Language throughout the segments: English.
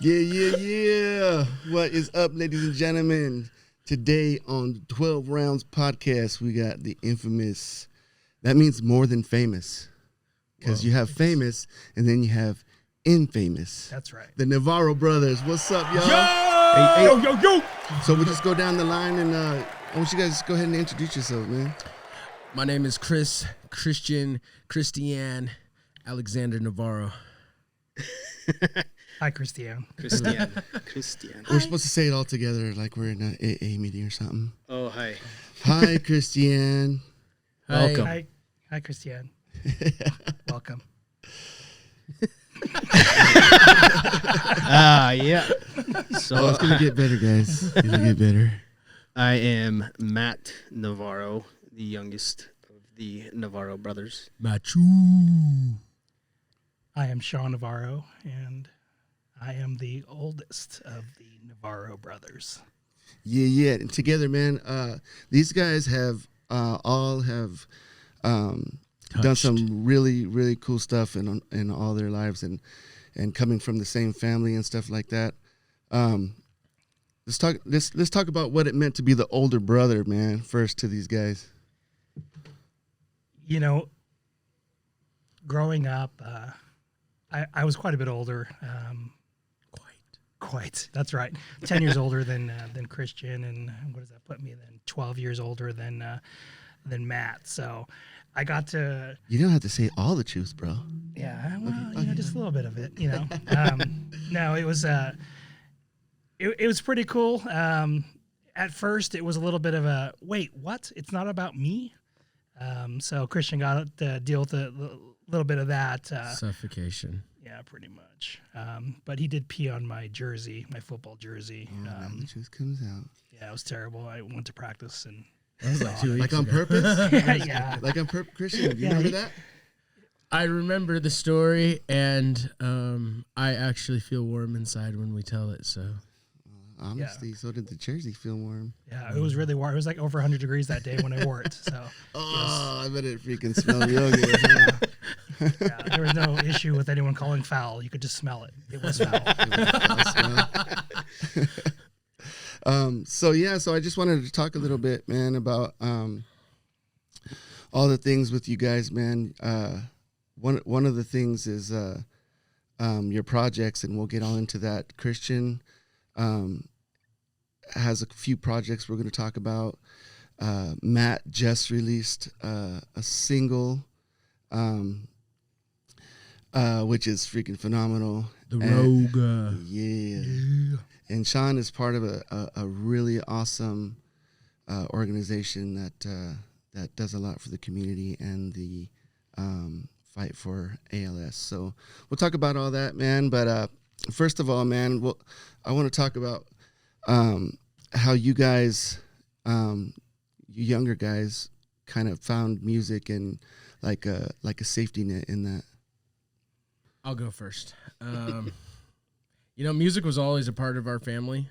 Yeah. What is up, ladies and gentlemen? Today on 12 Rounds Podcast, we got the infamous, that means more than famous. Because you have famous, and then you have infamous. That's right. The Navarro Brothers. What's up, y'all? Yo! So we'll just go down the line, and I want you guys to go ahead and introduce yourselves, man. My name is Christian Alexander Navarro. Hi, Christian. Christian. We're supposed to say it all together like we're in an AA meeting or something. Oh, hi. Hi, Christian. Welcome. Hi, Christian. Welcome. Yeah. So It's going to get better, guys. It's going to get better. I am Matt Navarro, the youngest of the Navarro brothers. Machu. I am Shaun Navarro, and I am the oldest of the Navarro brothers. Yeah. And together, man, these guys have all have done some really, really cool stuff in all their lives and coming from the same family and stuff like that. Let's talk about what it meant to be the older brother, man, first to these guys. You know, growing up, I was quite a bit older. Quite. That's right. 10 years older than Christian, and what does that put me then? 12 years older than Matt. So I got to. You don't have to say all the truth, bro. Yeah, well, just a little bit of it. No, it was it was pretty cool. At first, it was a little bit of a wait, what? It's not about me. So Christian got to deal with a little bit of that. Suffocation. Yeah, pretty much. But he did pee on my jersey, my football jersey. Now the truth comes out. Yeah, it was terrible. I went to practice and. That was like 2 weeks Like on ago. purpose? Yeah. Like on purpose, Christian? Do you remember that? I remember the story, and I actually feel warm inside when we tell it. So Honestly, so did the jersey feel warm. Yeah, it was really warm. It was like over 100 degrees that day when I wore it. So. Oh, I bet it freaking smelled real good. Huh? Yeah, there was no issue with anyone calling foul. You could just smell it. It was foul. So I just wanted to talk a little bit, man, about all the things with you guys, man. One of the things is your projects, and we'll get all into that. Christian has a few projects we're going to talk about. Matt just released a single, which is freaking phenomenal. the Rogue. Yeah. And Shaun is part of a really awesome organization that does a lot for the community and the fight for ALS. So we'll talk about all that, man. But first of all, man, I want to talk about how you guys, you younger guys, kind of found music and like a safety net in that. I'll go first. Music was always a part of our family.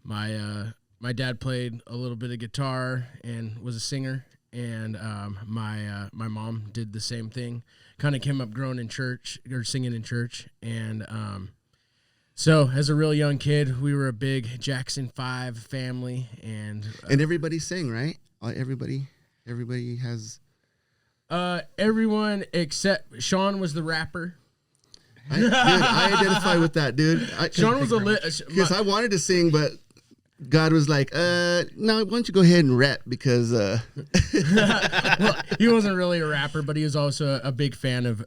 My dad played a little bit of guitar and was a singer, and my mom did the same thing. Kind of came up growing in church or singing in church, and so as a real young kid, we were a big Jackson 5 family, and everybody sang, right? Everybody has. Everyone except Shaun was the rapper. I identify with that, dude. Shaun was because I wanted to sing, but God was like, "No, why don't you go ahead and rap?" Because well, he wasn't really a rapper, but he was also a big fan of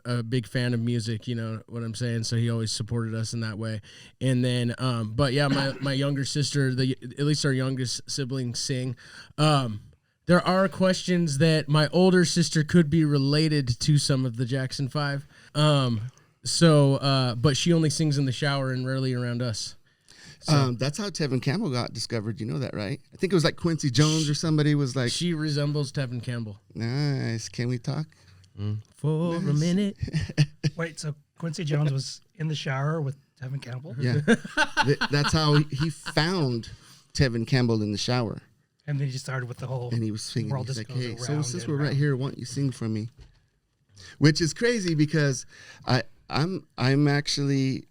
music. You know what I'm saying? So he always supported us in that way. And then, but yeah, my younger sister, at least our youngest sibling, sing. There are questions that my older sister could be related to some of the Jackson 5. But she only sings in the shower and rarely around us. So. That's how Tevin Campbell got discovered. You know that, right? I think it was like Quincy Jones or somebody was like. She resembles Tevin Campbell. Nice. Can we talk? For a minute. Wait, so Quincy Jones was in the shower with Tevin Campbell? Yeah. That's how he found Tevin Campbell in the shower. And then he just started with the whole. And he was singing. World He's just like, goes "Hey, so around since and we're right around." here, why don't you sing for me?" Which is crazy because I'm actually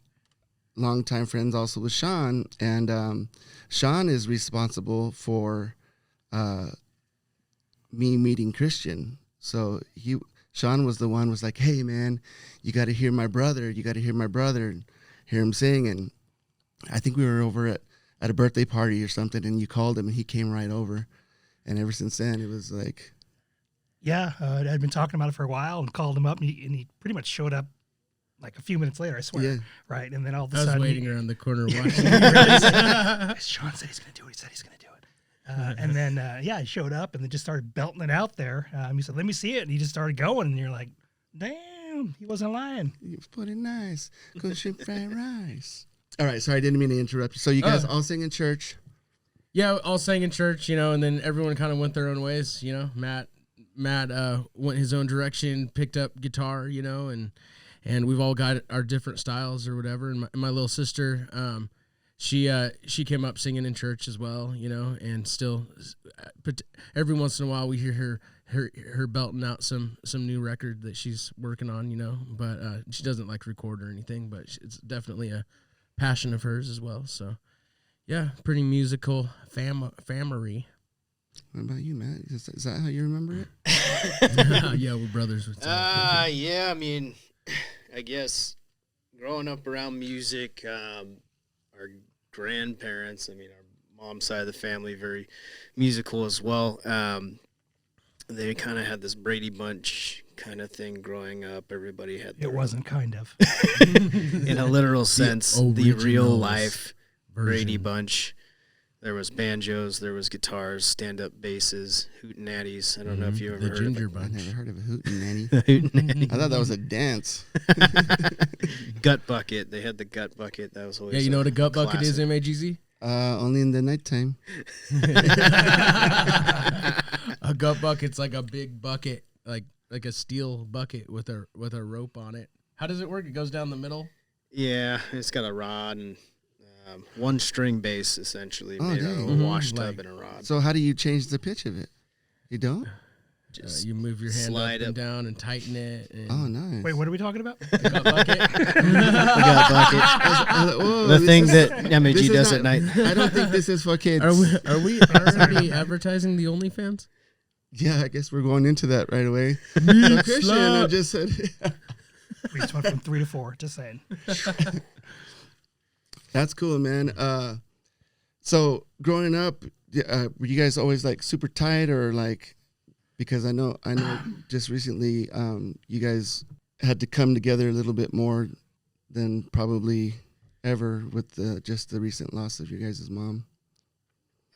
longtime friends also with Shaun, and Shaun is responsible for me meeting Christian. So Shaun was the one was like, hey man, you got to hear my brother. You got to hear my brother and hear him sing. And I think we were over at a birthday party or something, and you called him and he came right over. And ever since then, it was like, yeah, I'd been talking about it for a while and called him up, and he pretty much showed up like a few minutes later, I swear. Yeah. Right. And then all of a I was sudden, waiting around the corner watching. Shaun said he's going to do it. He said he's going to do it. And then, he showed up and then just started belting it out there. He said, let me see it. And he just started going. And you're like, damn, he wasn't lying. you put it nice. Good shrimp fried rice. All right. Sorry, I didn't mean to interrupt you. So you guys all sing in church? Yeah, all sang in church, and then everyone kind of went their own ways, Matt went his own direction, picked up guitar, and we've all got our different styles or whatever. And my little sister, she came up singing in church as well, and still, but every once in a while we hear her belting out some new record that she's working on, but she doesn't like record or anything, but it's definitely a passion of hers as well. So yeah, pretty musical family. What about you, Matt? Is that how you remember it? Yeah, we're brothers. Yeah, I mean, I guess growing up around music, our grandparents, I mean, our mom's side of the family, very musical as well. They kind of had this Brady Bunch kind of thing growing up. Everybody had It wasn't kind of. in a literal sense, the real life Brady version. Bunch. There was banjos, there was guitars, stand-up basses, hootenannies. I don't know if you ever The heard Ginger of it. I Bunch. never heard of a hootenanny. Hootenanny. I thought that was a dance. Gut bucket. They had the gut bucket. That was always Yeah, you know what a gut bucket is, classic. MAGZ? Only in the nighttime. A gut bucket's like a big bucket, like a steel bucket with a rope on it. How does it work? It goes down the middle. Yeah, it's got a rod and one string bass essentially Oh, made out dang. of a wash tub Like- and a rod. So how do you change the pitch of it? You don't? Just You move your hand slide up and up. down and tighten it. And Oh, nice. Wait, what are we talking about? the gut bucket. the gut bucket. I was like, whoa, The this thing is- that this MAG is does not- at night. I don't think this is for kids. Are we already advertising the OnlyFans? Yeah, I guess we're going into that right away. So Meat Christian, I slap. just said, We just went from 3 to 4, just saying. that's cool, man. So growing up, were you guys always like super tight or like, because I know just recently you guys had to come together a little bit more than probably ever with just the recent loss of your guys' mom.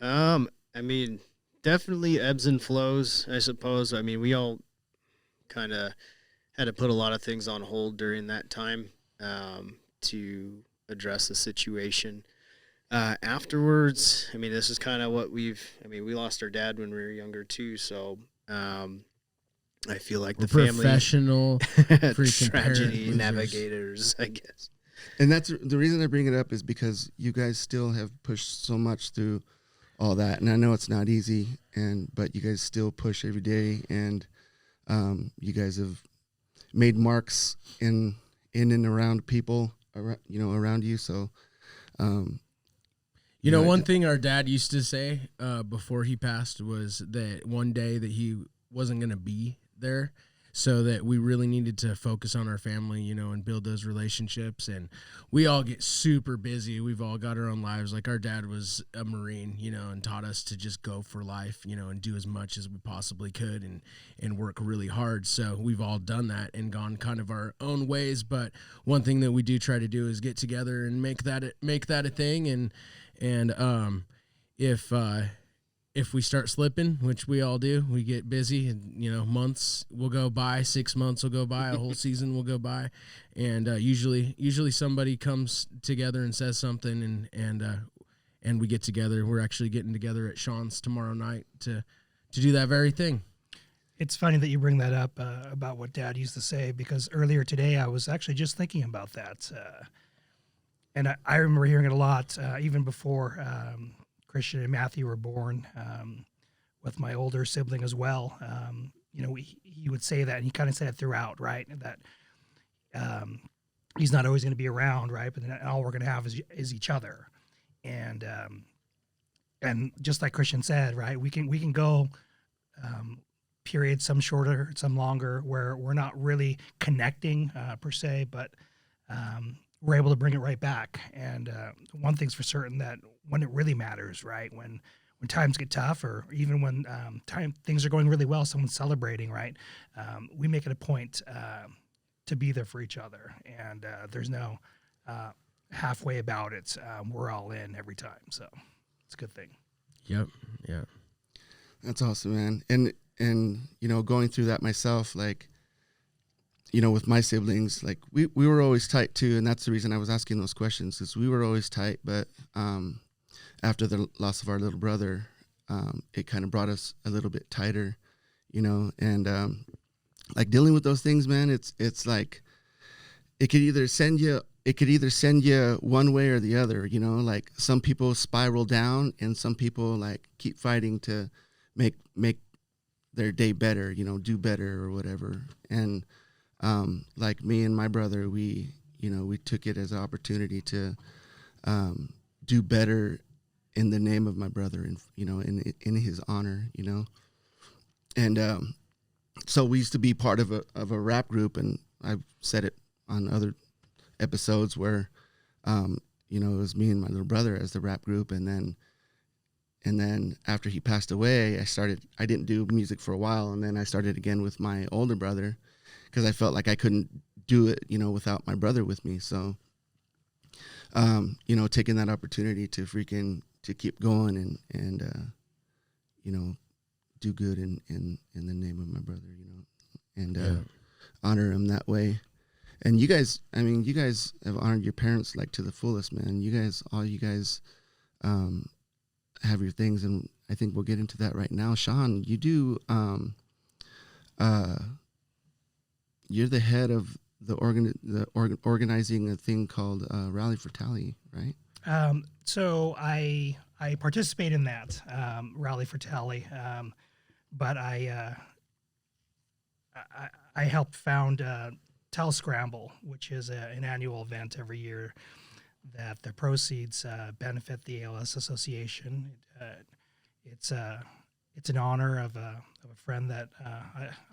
I mean, definitely ebbs and flows, I suppose. I mean, we all kind of had to put a lot of things on hold during that time to address the situation. Afterwards, I mean, this is kind of what we lost our dad when we were younger too, so I feel like We're the family professional freaking tragedy parent navigators, I guess. And that's the reason I bring it up is because you guys still have pushed so much through all that, and I know it's not easy, but you guys still push every day, and you guys have made marks in and around people, around you. So, one thing our dad used to say before he passed was that one day that he wasn't going to be there, so that we really needed to focus on our family, and build those relationships. And we all get super busy. We've all got our own lives. Like our dad was a Marine, and taught us to just go for life, and do as much as we possibly could and work really hard. So we've all done that and gone kind of our own ways. But one thing that we do try to do is get together and make that a thing. And if we start slipping, which we all do, we get busy, and months will go by, 6 months will go by, a whole season will go by, and usually somebody comes together and says something, and we get together. We're actually getting together at Shaun's tomorrow night to do that very thing. It's funny that you bring that up about what Dad used to say, because earlier today I was actually just thinking about that. And I remember hearing it a lot, even before Christian and Matthew were born, with my older sibling as well. He would say that, and he kind of said it throughout, right? That he's not always going to be around, right? But then all we're going to have is each other, and just like Christian said, right? We can go periods, some shorter, some longer, where we're not really connecting per se, but we're able to bring it right back. And one thing's for certain, that when it really matters, right? When times get tough, or even when things are going really well, someone's celebrating, right? We make it a point to be there for each other, and there's no halfway about it. We're all in every time, so it's a good thing. Yep. Yeah. That's awesome, man. And you know, going through that myself, like, you know, with my siblings, like we were always tight too, and that's the reason I was asking those questions, because we were always tight. But after the loss of our little brother, it kind of brought us a little bit tighter, you know. And like dealing with those things, man, it's like it could either send you one way or the other, you know. Like some people spiral down, and some people like keep fighting to make their day better, you know, do better or whatever. And like me and my brother, we took it as an opportunity to do better in the name of my brother, and you know, in his honor, you know. And so we used to be part of a rap group, and I've said it on other episodes where you know, it was me and my little brother as the rap group. And then after he passed away, I didn't do music for a while, and then I started again with my older brother, because I felt like I couldn't do it, you know, without my brother with me. So you know, taking that opportunity to keep going and you know, do good in the name of my brother, you know, and honor him that way. And you guys have honored your parents like to the fullest, man. All you guys have your things, and I think we'll get into that right now. Shaun, you do you're the head of the organizing a thing called Rally for Tally, right? So I participate in that Rally for Tally, but I helped found Tell Scramble, which is an annual event every year that the proceeds benefit the ALS Association. It's in honor of a friend that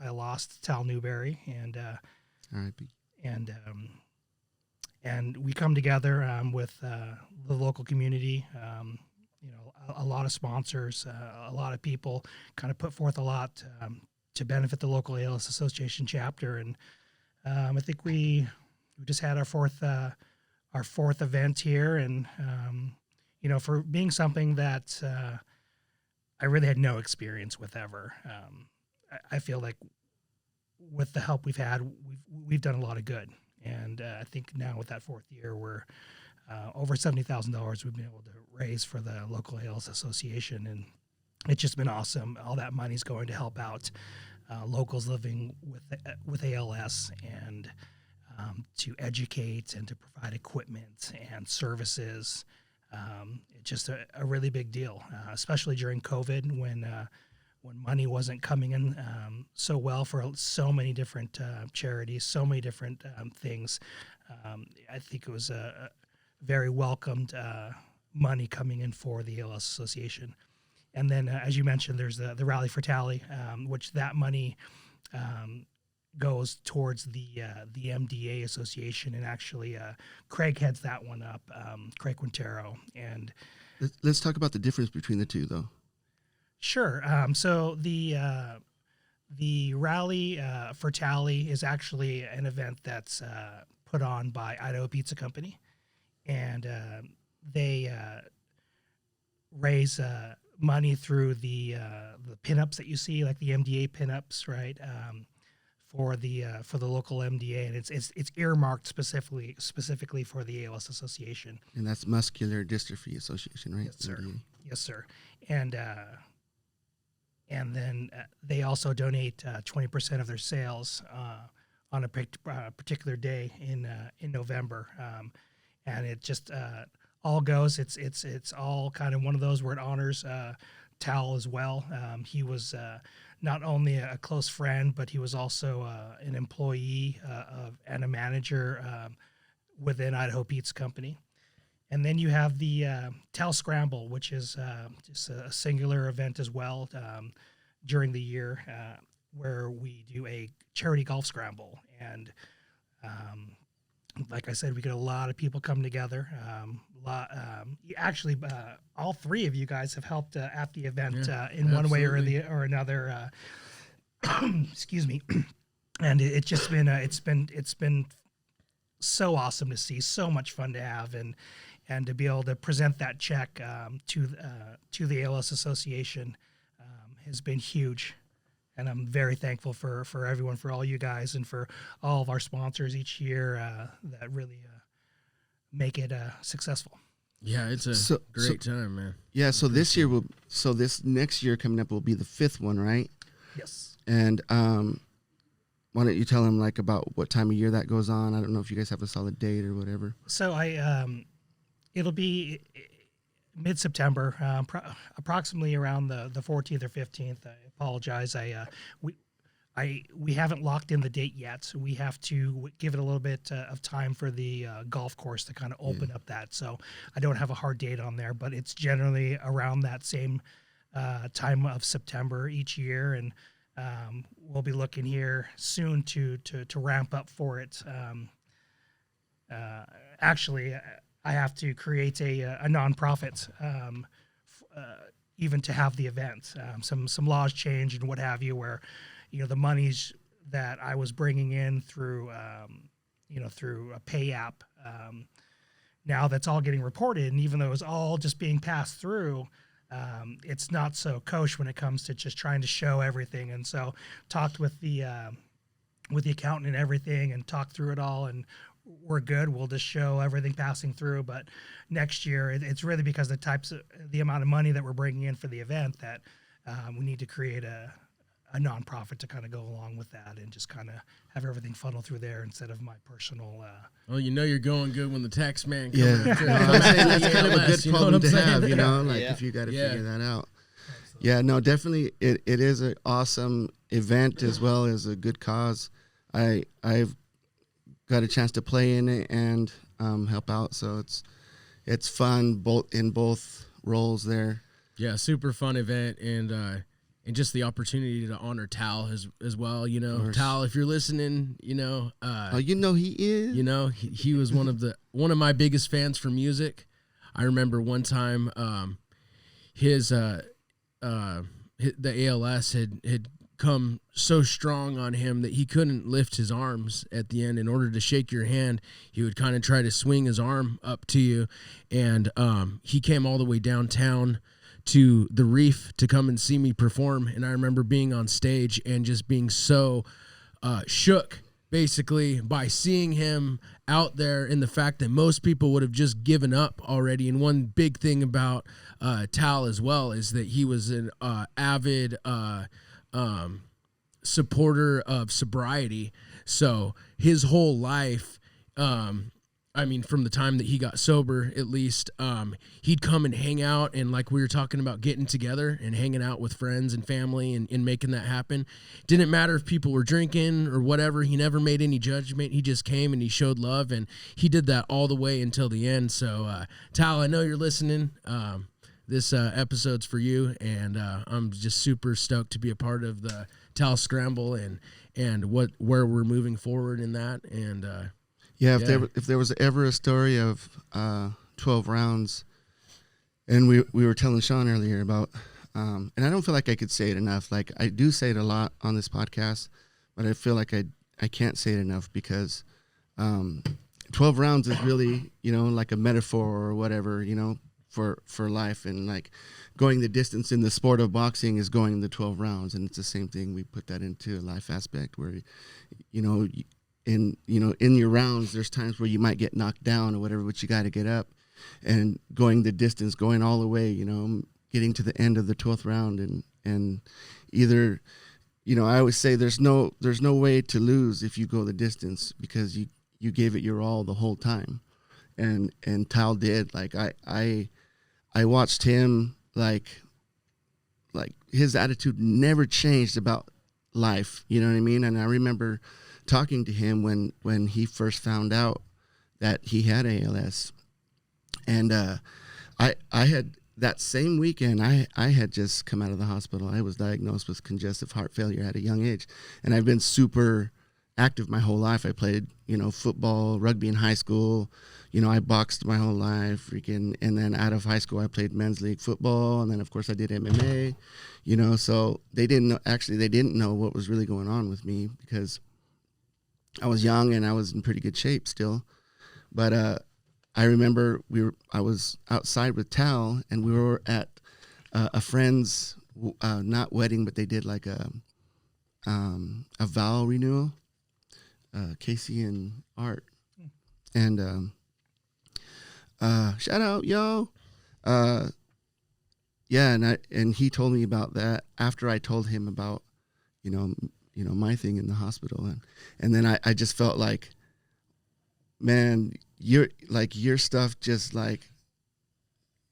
I lost, Tal Newberry, and R.I.P. And we come together with the local community. You know, a lot of sponsors, a lot of people kind of put forth a lot to benefit the local ALS Association chapter. And I think we just had our fourth event here, and you know, for being something that I really had no experience with ever, I feel like with the help we've had, we've done a lot of good. And I think now with that fourth year, we're over $70,000 we've been able to raise for the local ALS Association, and it's just been awesome. All that money's going to help out locals living with ALS, and to educate and to provide equipment and services. It's just a really big deal, especially during COVID when money wasn't coming in so well for so many different charities, so many different things. I think it was a very welcomed money coming in for the ALS Association. And then, as you mentioned, there's the Rally for Tally, which that money goes towards the MDA Association, and actually Craig heads that one up, Craig Quintero. And let's talk about the difference between the two, though. Sure. So the Rally for Tally is actually an event that's put on by Idaho Pizza Company, and they raise money through the pinups that you see, like the MDA pinups, right? For the local MDA, and it's earmarked specifically for the ALS Association. And that's Muscular Dystrophy Association, right? Yes, sir. MDA. Yes, sir. And then they also donate 20% of their sales on a particular day in November, and it just all goes. It's all kind of one of those where it honors Tal as well. He was not only a close friend, but he was also an employee and a manager within Idaho Pizza Company. And then you have the Tal Scramble, which is just a singular event as well during the year, where we do a charity golf scramble. And like I said, we get a lot of people come together. Actually, all three of you guys have helped at the event in one way or another. Excuse me. And it's just been it's been so awesome to see, so much fun to have, and to be able to present that check to the ALS Association has been huge. And I'm very thankful for everyone, for all you guys, and for all of our sponsors each year that really make it successful. Yeah, it's a great time, man. Yeah, so this next year coming up will be the 5th one, right? Yes. And why don't you tell them like about what time of year that goes on? I don't know if you guys have a solid date or whatever. So it'll be mid-September, approximately around the 14th or 15th. I apologize. We haven't locked in the date yet. So we have to give it a little bit of time for the golf course to kind of open up that. So I don't have a hard date on there, but it's generally around that same time of September each year. And we'll be looking here soon to ramp up for it. Actually, I have to create a nonprofit even to have the event. Some laws change and what have you, where the monies that I was bringing in through through a pay app, now that's all getting reported, and even though it's all just being passed through, it's not so kosher when it comes to just trying to show everything. And so talked with the accountant and everything, and talked through it all, and we're good. We'll just show everything passing through. But next year, it's really because the amount of money that we're bringing in for the event that we need to create a nonprofit to kind of go along with that, and just kind of have everything funnel through there instead of my personal. Well, you're going good when the tax man comes. Yeah, that's kind of a good problem to have, if you got to figure that out. Absolutely. Yeah, no, definitely, it is an awesome event as well as a good cause. I've got a chance to play in it and help out, so it's fun in both roles there. Yeah, super fun event, and just the opportunity to honor Tal as well. Tal, if you're listening, he is. He was one of my biggest fans for music. I remember one time the ALS had come so strong on him that he couldn't lift his arms at the end. In order to shake your hand, he would kind of try to swing his arm up to you, and he came all the way downtown to the Reef to come and see me perform. And I remember being on stage and just being so shook, basically, by seeing him out there, and the fact that most people would have just given up already. And one big thing about Tal as well is that he was an avid supporter of sobriety. So his whole life, from the time that he got sober, at least, he'd come and hang out, and like we were talking about, getting together and hanging out with friends and family and making that happen. Didn't matter if people were drinking or whatever. He never made any judgment. He just came and he showed love, and he did that all the way until the end. So, Tal, I know you're listening. This episode's for you, and I'm just super stoked to be a part of the Tal Scramble and where we're moving forward in that. And if there was ever a story of 12 rounds, and we were telling Shaun earlier about, and I don't feel like I could say it enough. Like, I do say it a lot on this podcast, but I feel like I can't say it enough, because 12 rounds is really, like a metaphor or whatever, for life. And like, going the distance in the sport of boxing is going the 12 rounds, and it's the same thing. We put that into a life aspect where, in your rounds, there's times where you might get knocked down or whatever, but you got to get up, and going the distance, going all the way, getting to the end of the 12th round, and either, I always say there's no way to lose if you go the distance, because you gave it your all the whole time. And Tal did. Like, I watched him, like his attitude never changed about life. You know what I mean? And I remember talking to him when he first found out that he had ALS. And I had that same weekend, I had just come out of the hospital. I was diagnosed with congestive heart failure at a young age, and I've been super active my whole life. I played, football, rugby in high school. I boxed my whole life, freaking. And then out of high school, I played men's league football, and then of course I did MMA. So they didn't know what was really going on with me because I was young and I was in pretty good shape still. But I remember I was outside with Tal, and we were at a friend's not wedding, but they did like a vow renewal. Casey and Art, and shout out, yo. Yeah, and he told me about that after I told him about my thing in the hospital, and then I just felt like, man, your stuff just like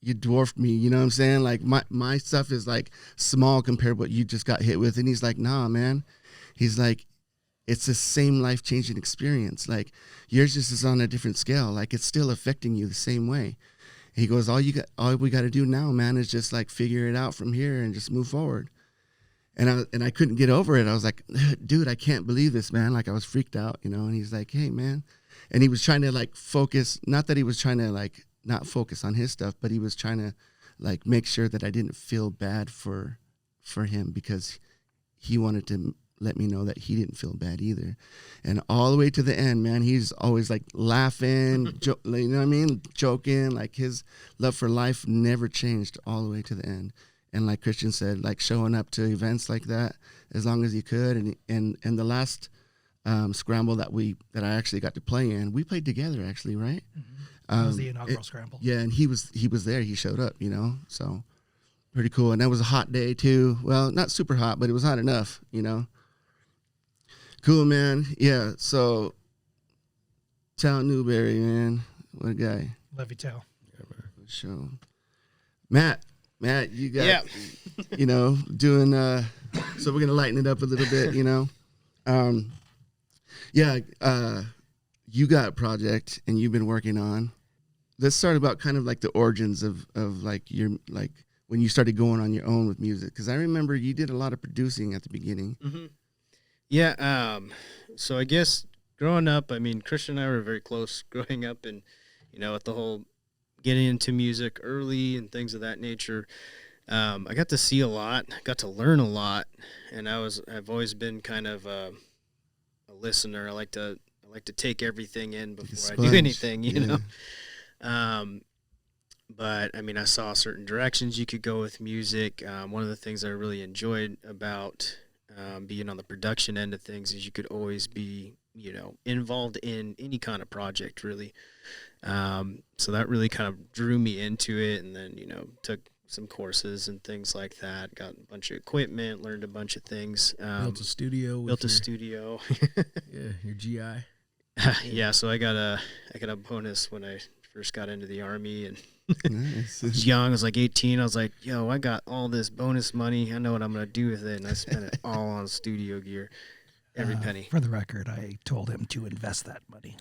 you dwarfed me, you know what I'm saying? Like my stuff is like small compared to what you just got hit with. And he's like, nah, man. He's like, it's the same life-changing experience. Like yours just is on a different scale. Like it's still affecting you the same way. He goes, all we got to do now, man, is just like figure it out from here and just move forward. And I couldn't get over it. I was like, dude, I can't believe this, man. Like I was freaked out, and he's like, hey, man. And he was trying to like focus, not that he was trying to like not focus on his stuff, but he was trying to like make sure that I didn't feel bad for him, because he wanted to let me know that he didn't feel bad either. And all the way to the end, man, he's always like laughing, you know what I mean? Joking. Like his love for life never changed all the way to the end. And like Christian said, like showing up to events like that as long as he could. And the last scramble that I actually got to play in, we played together actually, right? Mm-hmm. That was the inaugural scramble. Yeah, and he was there. He showed up, so pretty cool. And that was a hot day too. Well, not super hot, but it was hot enough, Cool, man. Yeah, so Tal Newberry, man. What a guy. Love you, Tal. Yeah, man. Show. Matt, you got, doing, so we're going to lighten it up a little bit, you got a project and you've been working on. Let's start about kind of like the origins of like your, like when you started going on your own with music. Because I remember you did a lot of producing at the beginning. Mm-hmm. Yeah, so I guess growing up, I mean, Christian and I were very close growing up, and, with the whole getting into music early and things of that nature, I got to see a lot, got to learn a lot, and I've always been kind of a listener. I like to take everything in before I do anything, you know. But I mean, I saw certain directions you could go with music. One of the things I really enjoyed about being on the production end of things is you could always be, involved in any kind of project, really. So that really kind of drew me into it, and then, took some courses and things like that, got a bunch of equipment, learned a bunch of things. Built a studio. Yeah, your GI. Yeah, so I got a bonus when I first got into the Army, and Nice. I was young. I was like 18. I was like, yo, I got all this bonus money. I know what I'm going to do with it. And I spent it all on studio gear, every penny. For the record, I told him to invest that money.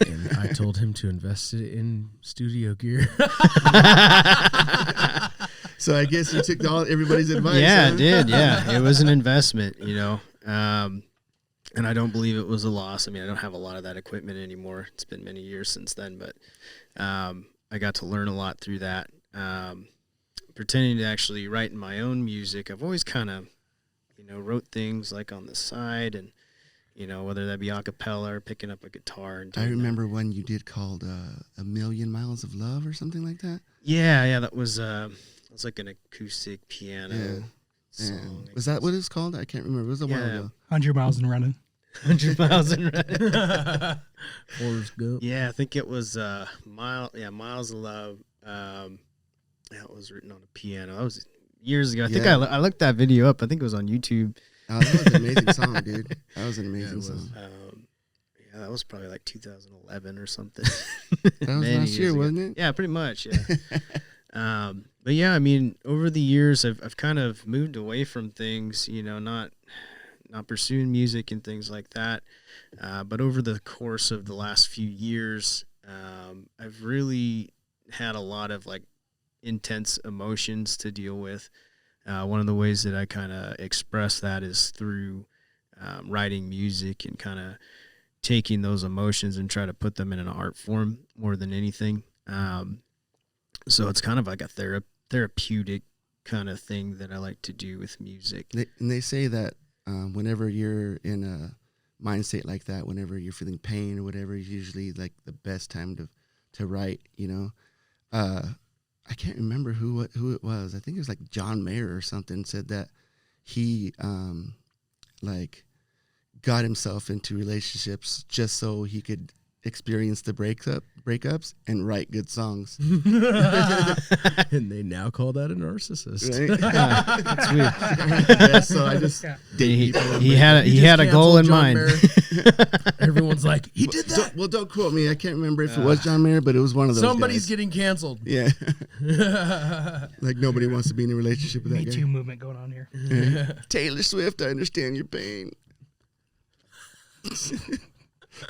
And I told him to invest it in studio gear. So I guess you took everybody's advice. Yeah, huh? I did. Yeah, it was an investment, and I don't believe it was a loss. I mean, I don't have a lot of that equipment anymore. It's been many years since then, but I got to learn a lot through that. Pretending to actually write my own music, I've always kind of, wrote things like on the side, and, whether that be a cappella or picking up a guitar. And I remember one you did called A Million Miles of Love or something like that. Yeah, that was like an acoustic piano song. Was that what it's called? I can't remember. It was a while ago. 100 miles and running. 100 miles and running. Forrest Gump. Yeah, I think it was Miles of Love. That was written on a piano. That was years ago. I think I looked that video up. I think it was on YouTube. Oh, that was an amazing song, dude. That was an amazing song. Yeah, that was probably like 2011 or something. That was last year, wasn't it? Yeah, pretty much. Yeah. But yeah, I mean, over the years, I've kind of moved away from things, not pursuing music and things like that. But over the course of the last few years, I've really had a lot of like intense emotions to deal with. One of the ways that I kind of express that is through writing music and kind of taking those emotions and try to put them in an art form more than anything. So it's kind of like a therapeutic kind of thing that I like to do with music. And they say that whenever you're in a mind state like that, whenever you're feeling pain or whatever, is usually like the best time to write, you know. I can't remember who it was. I think it was like John Mayer or something said that he like got himself into relationships just so he could experience the breakups and write good songs. And they now call that a narcissist. Right? That's weird. Yeah, so I just He had a goal in mind. Everyone's like, he did that. Don't quote me. I can't remember if it was John Mayer, but it was one of those Somebody's guys. getting canceled. Yeah. Like nobody wants to be in a relationship with that Me guy. Too movement going on here. Taylor Swift, I understand your pain.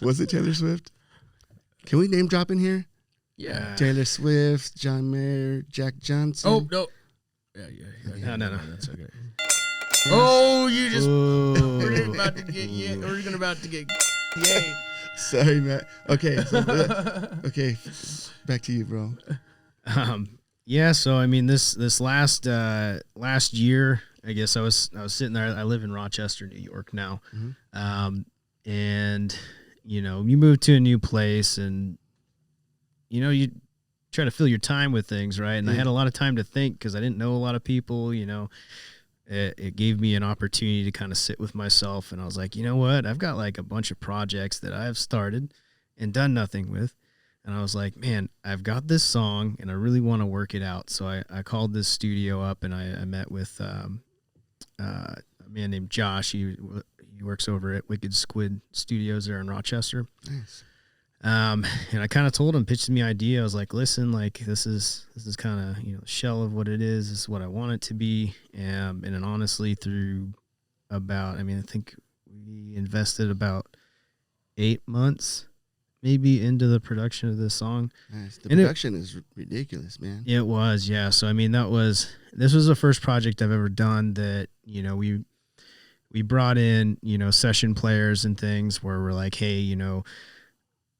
Was it Taylor Swift? Can we name drop in here? Yeah. Taylor Swift, John Mayer, Jack Johnson. Oh, no. Yeah. No. That's okay. Oh, you just... Ooh. We're about to get... Yay. Sorry, Matt. Okay. Okay. Back to you, bro. Yeah, so I mean this last year, I guess I was sitting there. I live in Rochester, New York now. Mm-hmm. And you know, you move to a new place and you know, you try to fill your time with things, right? And I had a lot of time to think because I didn't know a lot of people, you know. It gave me an opportunity to kind of sit with myself, and I was like, you know what? I've got like a bunch of projects that I've started and done nothing with. And I was like, man, I've got this song and I really want to work it out. So I called this studio up and I met with a man named Josh. He works over at Wicked Squid Studios there in Rochester. Nice. And I kind of told him, pitched me idea. I was like, listen, like this is kind of, you know, shell of what it is. This is what I want it to be. And then honestly, through about, I think we invested about 8 months maybe into the production of this song. Nice. The production is ridiculous, man. It was, yeah. So I mean, this was the first project I've ever done that, you know, we brought in, you know, session players and things where we're like, hey, you know,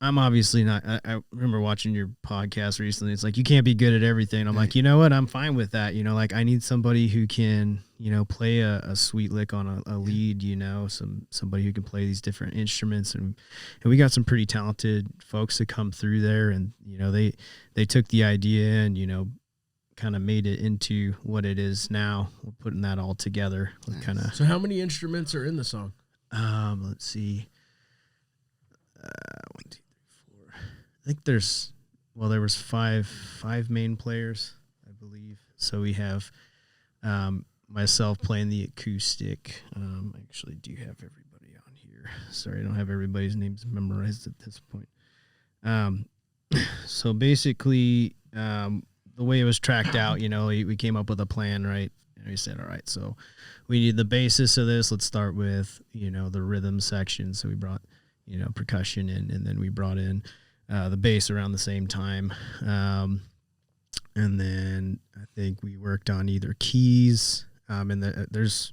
I'm obviously not, I remember watching your podcast recently. It's like, you can't be good at everything. I'm like, you know what? I'm fine with that. You know, like I need somebody who can, you know, play a sweet lick on a lead, you know, somebody who can play these different instruments. And we got some pretty talented folks that come through there. And, you know, they took the idea and, you know, kind of made it into what it is now. We're putting that all together. Nice. Kind of. So how many instruments are in the song? Let's see. 1, 2, 3, 4. I think there was five main players, I believe. So we have myself playing the acoustic. I actually do have everybody on here. Sorry, I don't have everybody's names memorized at this point. So basically, the way it was tracked out, you know, we came up with a plan, right? And we said, all right, so we need the basis of this. Let's start with, you know, the rhythm section. So we brought, you know, percussion in, and then we brought in the bass around the same time. And then I think we worked on either keys, and there's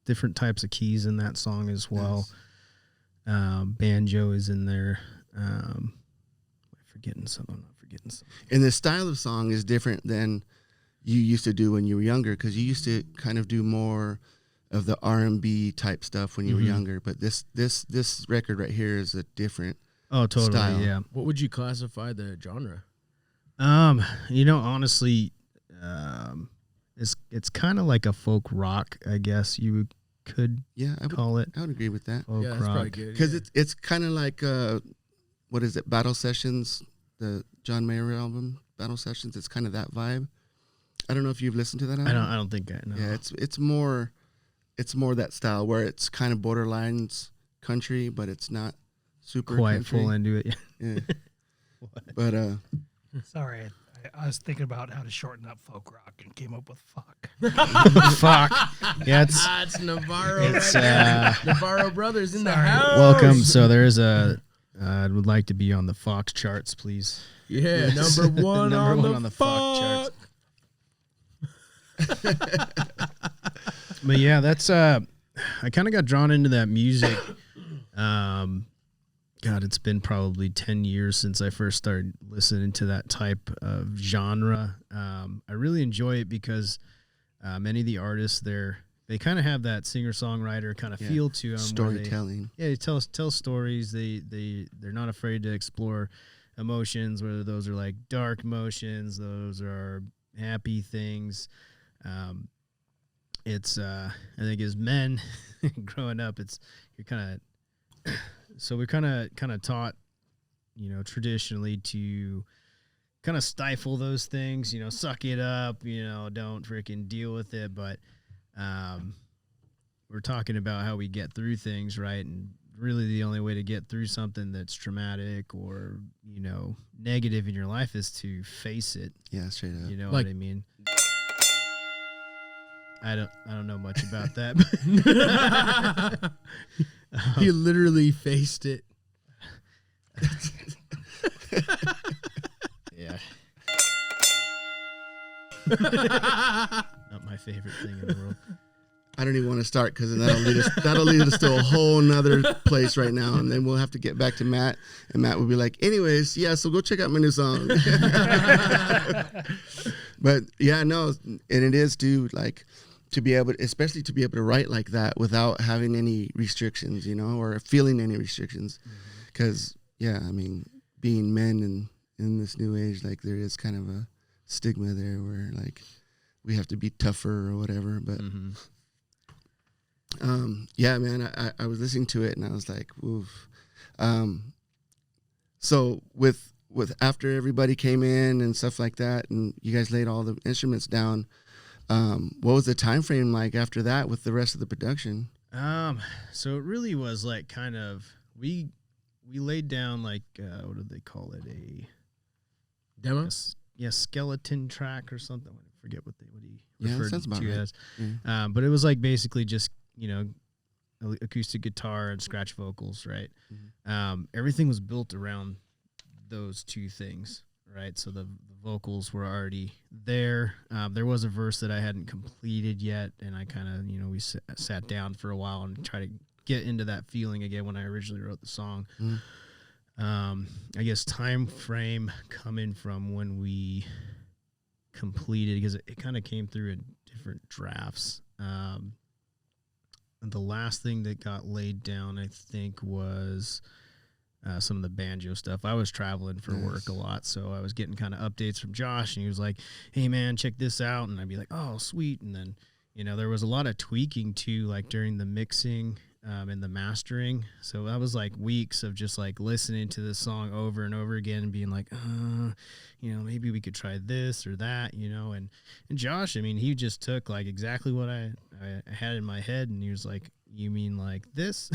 different types of keys in that song as well. Nice. Banjo is in there. I'm not forgetting something. And the style of song is different than you used to do when you were younger, because you used to kind of do more of the R&B type stuff when you were younger. But this record right here is a different style. Yeah. What would you classify the genre? You know, honestly, it's kind of like a folk rock, I guess you could call it. I would agree with that. Folk that's rock. probably good. Because it's kind of like, what is it, Battle Sessions, the John Mayer album, Battle Sessions. It's kind of that vibe. I don't know if you've listened to that album. I don't think I know. Yeah, it's more that style where it's kind of borderlines country, but it's not super quite country. full into it. Yeah. But Sorry, I was thinking about how to shorten up folk rock and came up with fuck. Fuck. Yeah, it's Navarro. It's Navarro Brothers in the house. welcome. So there is I would like to be on the Fox charts, please. Yeah, number one, Number on the Fox charts. But yeah, that's I kind of got drawn into that music. God, it's been probably 10 years since I first started listening to that type of genre. I really enjoy it because many of the artists there, they kind of have that singer-songwriter kind of feel to them. Storytelling. They tell stories. They're not afraid to explore emotions, whether those are like dark emotions, those are happy things. It's I think as men growing up, you're kind of so we're kind of taught, traditionally to kind of stifle those things, suck it up, don't freaking deal with it. But we're talking about how we get through things, right? And really the only way to get through something that's traumatic or, negative in your life is to face it. Yeah, straight up. You know what I mean? I don't know much about that. He literally faced it. Yeah. Not my favorite thing in the world. I don't even want to start because that'll lead us to a whole nother place right now, and then we'll have to get back to Matt, and Matt will be like, anyways, yeah, so go check out my new song. But yeah, no, and it is to be able, especially to be able to write like that without having any restrictions, or feeling any restrictions, because being men in this new age, like there is kind of a stigma there where like we have to be tougher or whatever, but. Yeah, man, I was listening to it and I was like, oof. So with after everybody came in and stuff like that, and you guys laid all the instruments down, what was the time frame like after that with the rest of the production? So it really was like kind of we laid down like what did they call it, a Demo? Skeleton track or something. I forget what he referred to right. as. Yeah. But it was like basically just acoustic guitar and scratch vocals, right? Everything was built around those two things, right? So the vocals were already there. There was a verse that I hadn't completed yet, and I kind of, we sat down for a while and tried to get into that feeling again when I originally wrote the song. I guess time frame coming from when we completed, because it kind of came through in different drafts. The last thing that got laid down, I think, was some of the banjo stuff. I was traveling for work a lot, so I was getting kind of updates from Josh, and he was like, hey, man, check this out. And I'd be like, oh, sweet. And then, there was a lot of tweaking, too, like during the mixing and the mastering. So that was like weeks of just like listening to the song over and over again and being like, maybe we could try this or that, and Josh, he just took like exactly what I had in my head, and he was like, you mean like this?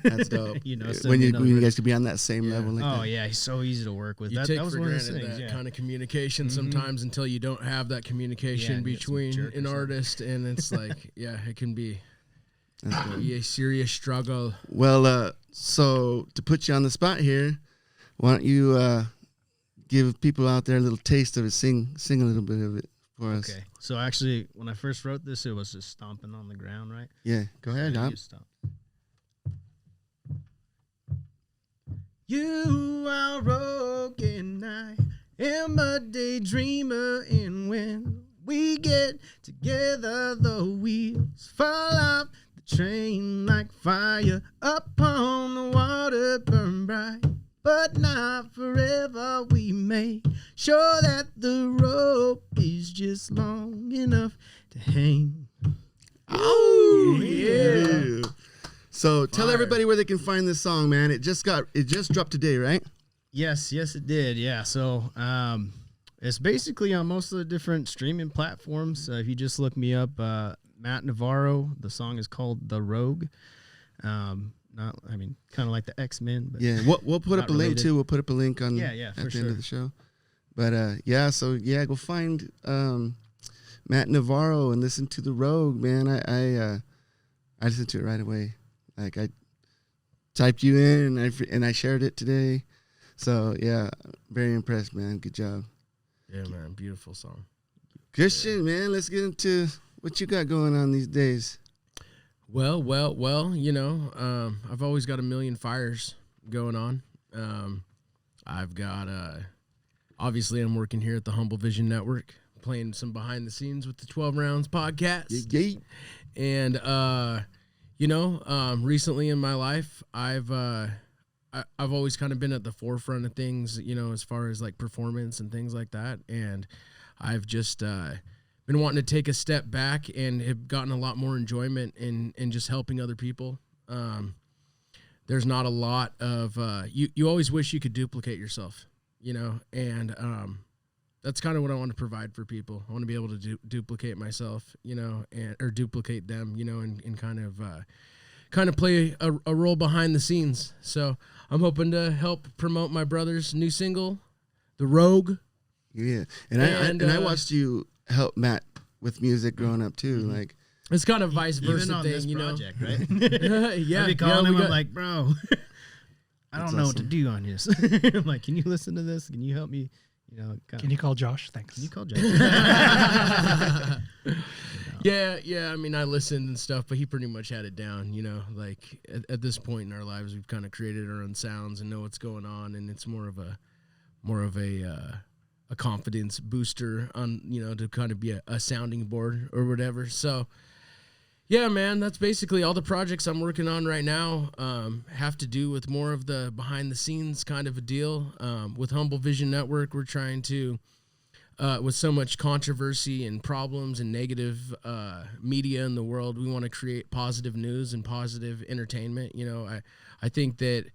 That's dope. When you guys could be on that same level. Like that. Yeah, he's so easy to work with. You take that was for one of granted those things, that kind of communication sometimes until you don't have that communication between an artist, and it's like, it can be a serious struggle. Well, so to put you on the spot here, why don't you give people out there a little taste of it, sing a little bit of it for us. Okay. So actually, when I first wrote this, it was just stomping on the ground, right? Yeah. Go ahead, Dom. Stomp. You are broken, I am a daydreamer, and when we get together, the wheels fall off the train like fire upon the water, burn bright. But not forever, we make sure that the rope is just long enough to hang. Oh, yeah. So tell everybody where they can find this song, man. It just dropped today, right? Yes, it did. Yeah. So it's basically on most of the different streaming platforms. If you just look me up, Matt Navarro, the song is called The Rogue. Kind of like the X-Men. But yeah, we'll put up a link too. We'll put up a link on at the end of the show. But go find Matt Navarro and listen to The Rogue, man. I listened to it right away. Like typed you in, and I shared it today. So yeah, very impressed, man. Good job. Yeah, man, beautiful song. Christian, man, let's get into what you got going on these days. Well, you know, I've always got a million fires going on. I've got, obviously I'm working here at the Humble Vision Network, playing some behind the scenes with the 12 Rounds podcast. Yeah. And, you know, recently in my life, I've always kind of been at the forefront of things, you know, as far as like performance and things like that. And I've just been wanting to take a step back and have gotten a lot more enjoyment in just helping other people. There's not a lot of you always wish you could duplicate yourself, you know, and that's kind of what I want to provide for people. I want to be able to duplicate myself, you know, or duplicate them, you know, and kind of play a role behind the scenes. So I'm hoping to help promote my brother's new single, The Rogue. Yeah, and I watched you help Matt with music growing up too. Mm-hmm. Like it's kind of vice versa Even on thing, this you know. project, right? Yeah, I'd be calling him. we I'm like, bro, I don't know what to do on this. I'm like, can you listen to this? Can you help me? You know, Can you call Josh? Thanks. Can you call Josh? Yeah. I mean, I listened and stuff, but he pretty much had it down. You know, like at this point in our lives, we've kind of created our own sounds and know what's going on, and it's more of a confidence booster on, you know, to kind of be a sounding board or whatever. So, yeah, man, that's basically all the projects I'm working on right now. Have to do with more of the behind the scenes kind of a deal. With Humble Vision Network, we're trying to, with so much controversy and problems and negative media in the world, we want to create positive news and positive entertainment. You know, I think that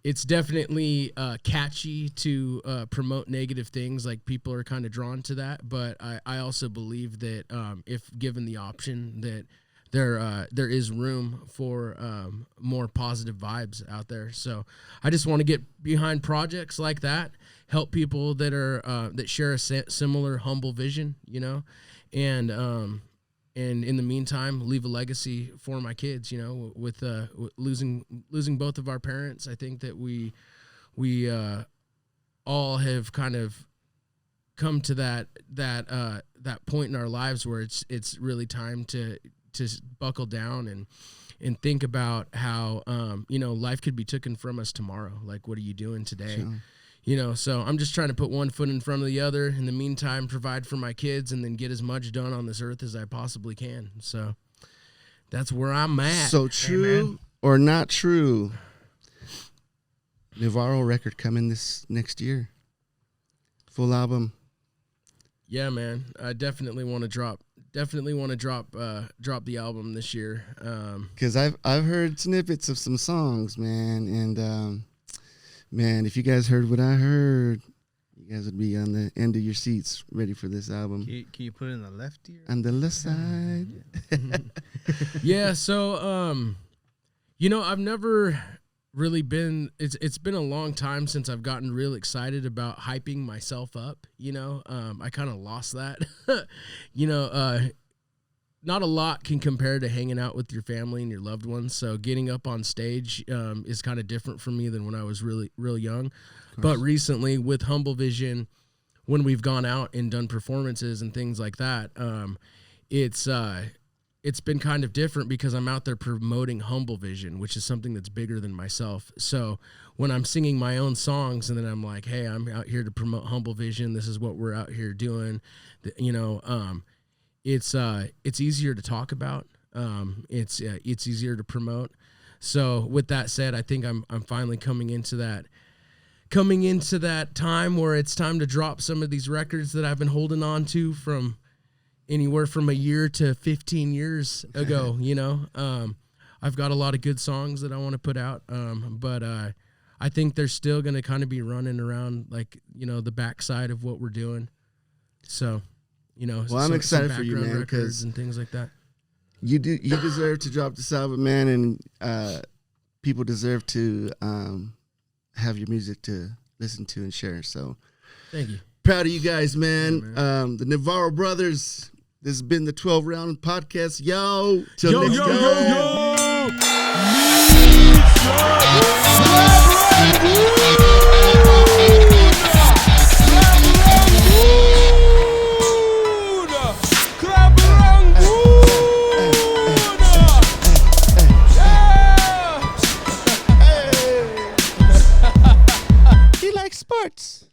it's definitely catchy to promote negative things. Like people are kind of drawn to that, but I also believe that if given the option, that there is room for more positive vibes out there. So I just want to get behind projects like that, help people that are that share a similar humble vision, you know, and in the meantime, leave a legacy for my kids, you know, with losing both of our parents. I think that we all have kind of come to that point in our lives where it's really time to buckle down and think about how, you know, life could be taken from us tomorrow. Like, what are you doing today? Sure. You know, so I'm just trying to put one foot in front of the other. In the meantime, provide for my kids and then get as much done on this earth as I possibly can. So that's where I'm at. So true or not true, Navarro record coming this next year. Full album. Yeah, man. I definitely want to drop the album this year. Because I've heard snippets of some songs, man, and man, if you guys heard what I heard, you guys would be on the end of your seats ready for this album. Can you put it in the left ear? On the left side. Yeah, so you know, I've never really been, it's been a long time since I've gotten real excited about hyping myself up, you know. I kind of lost that. You know, not a lot can compare to hanging out with your family and your loved ones. So getting up on stage is kind of different for me than when I was real young. But recently with Humble Vision, when we've gone out and done performances and things like that, it's been kind of different because I'm out there promoting Humble Vision, which is something that's bigger than myself. So when I'm singing my own songs and then I'm like, hey, I'm out here to promote Humble Vision. This is what we're out here doing. You know, it's easier to talk about. It's easier to promote. So with that said, I think I'm finally coming into that time where it's time to drop some of these records that I've been holding on to from anywhere from a year to 15 years ago. You know, I've got a lot of good songs that I want to put out. But I think they're still going to kind of be running around, like, you know, the backside of what we're doing. So, you know, well, I'm excited for you, man, because and things like that. You deserve to drop this album, man, and people deserve to have your music to listen to and share. So, thank you. Proud of you guys, man. Yeah, man. The Navarro Brothers. This has been the 12 Round Podcast. Yo, till next time. He likes sports.